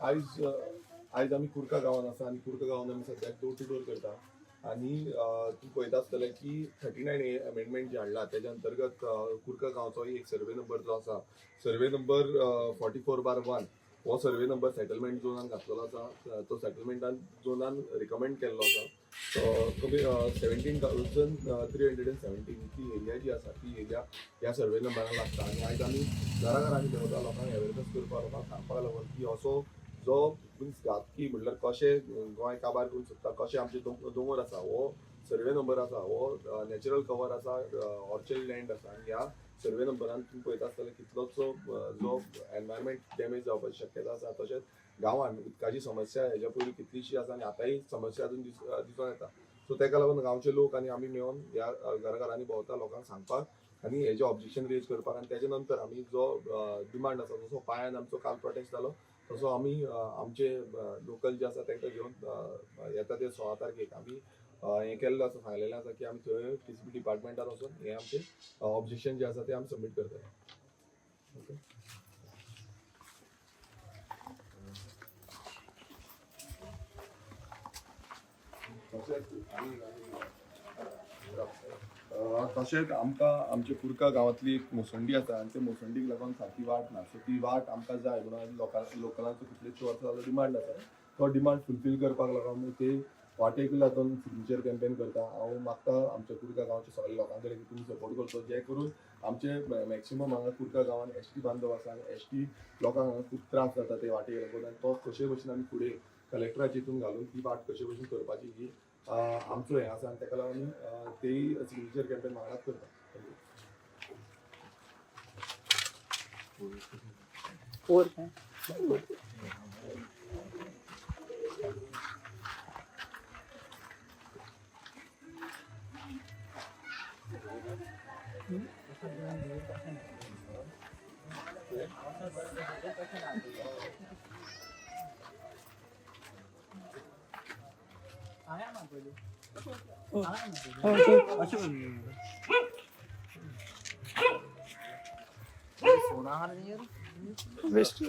आयज आयज आमी कुर्का गांवांत आसा आनी कुर्का गांवांत आमी सद्याक डोर टू डोर करता आनी तूं पळयता आसतलें की 39 अमेंडमेंट जे हाडला तेज्या अंतर्गत कुर्का गांवचो एक सर्वे नंबर जो आसा सर्वे नंबर 44/1 हो सर्वे नंबर सेटलमेंट झोनान घातलेलो आसा. तो सेटलमेंटान झोनान रिकमेंड केल्लो आसा. कमी 17,317 ती एरिया जी आसा ती एरिया ह्या सर्वे नंबरान लागता आनी आयज आमी घराघरांनी देंवता लोकांक अवेरनेस करपाक लोकांक सांगपाक लागून की असो जो मिन्स घातकी म्हणल्यार कशें गोंय काबार करूंक सोदता कशें आमचे दोंगर आसा हो सर्वे नंबर आसा हो नॅचरल कवर आसा ऑर्चर्ड लँड आसा आनी ह्या सर्वे नंबरान तुम्ही पळयता आसतलें कितलोसो जो एनवायरमेंट डॅमेज जावपाची शक्यता आसा तशेंच गांवांत उदकाची समस्या हेज्या पयलीं कितलीशी आसा आनी आतांय समस्या अजून दिसून येता. सो तेका लागून गांवचे लोक आनी आमी मेळोन ह्या घराघरांनी भोंवता लोकांक सांगपाक आनी हेजे ऑब्जेक्शन रेज करपाक आनी तेजे नंतर आमी जो डिमांड आसा जसो पांयान आमचो काल प्रोटेस्ट जालो तसो आमी आमचे लोकल जे आसा तांकां घेवन येता ते 16 तारखेक आमी हें केल्लें आसा सांगलेलें आसा की आमी थंय टीसीपी डिपार्टमेंटान वचून हें आमचें ऑब्जेक्शन जें आसा तें आमी सबमीट करतले. ओके तशेंच आमकां आमच्या कुर्का गांवांतली एक मोसंडी आसा आनी त्या मोसंडीक लागून सारकी वाट ना. सो ती वाट आमकां जाय म्हणून लोकलांचो कितलेशे वर्सां जालो डिमांड आसा. तो डिमांड फुलफील करपाक लागून ते वाटेक लागून सिग्नेचर कॅम्पेन करता. हांव मागता आमच्या कुर्का गांवच्या सगळ्या लोकां कडेन तुमी सपोर्ट करचो जे करून आमचे मॅक्सिमम हांगा कुर्का गांवांत एसटी बांदव आसा आनी एसटी लोकांक हांगा खूब त्रास जाता ते वाटेक लागून आनी तो कशे भशेन आमी फुडें कलेक्टराचे हितून घालून ती वाट कशे भशेन करपाची ही आमचो हें आसा आनी तेका लागून आमी तेय सिग्नेचर कॅम्पेन वांगडाच करता. वेस्ट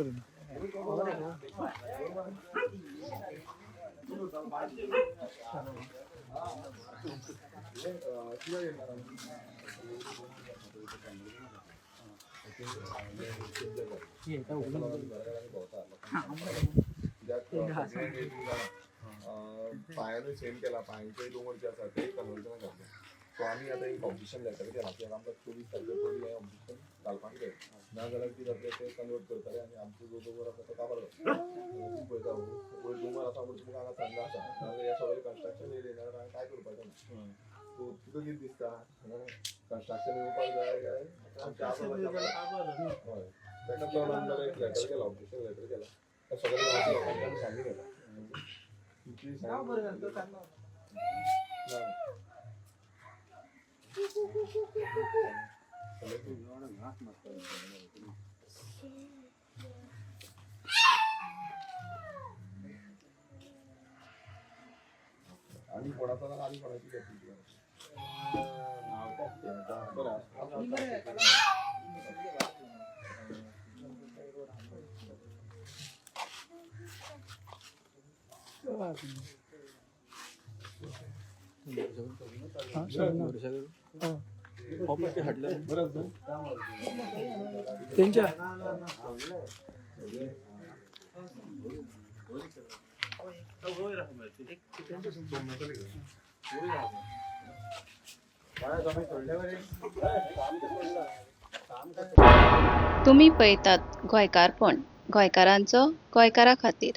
पांयानूय सेम केला पांयांचेय दोंगर जे आसा ते कन्वर्जन घातले. सो आमी आतां एक ऑब्जेक्शन लेटर केला की आमकां 24 तारखे पयलीं हें ऑब्जेक्शन घालपाक जाय ना जाल्यार कितें जातलें ते कन्वर्ट करतले आनी आमचो जो दोंगर आसा तो काबार जातलो. तूं पळयता वयर दोंगर आसा म्हणून तुमकां हांगा थंड आसा नाजाल्यार हे सगळें कन्स्ट्रक्शन एरिया जाल्यार हांवें काय करपाचें ना. सो तुका कितें दिसता कन्स्ट्रक्शन येवपाक जाय काय हय तेका लागून जाल्यार एक लेटर केला ऑब्जेक्शन लेटर केला त्या सगळ्या गांवच्या लोकांक आमी सांगून येता. आणि कोणाचा ना आणि कोणाची घेतली त्यांच्या तुम्ही पळयतात गोंयकारपण गोंयकारांचो गोंयकारा खातीर.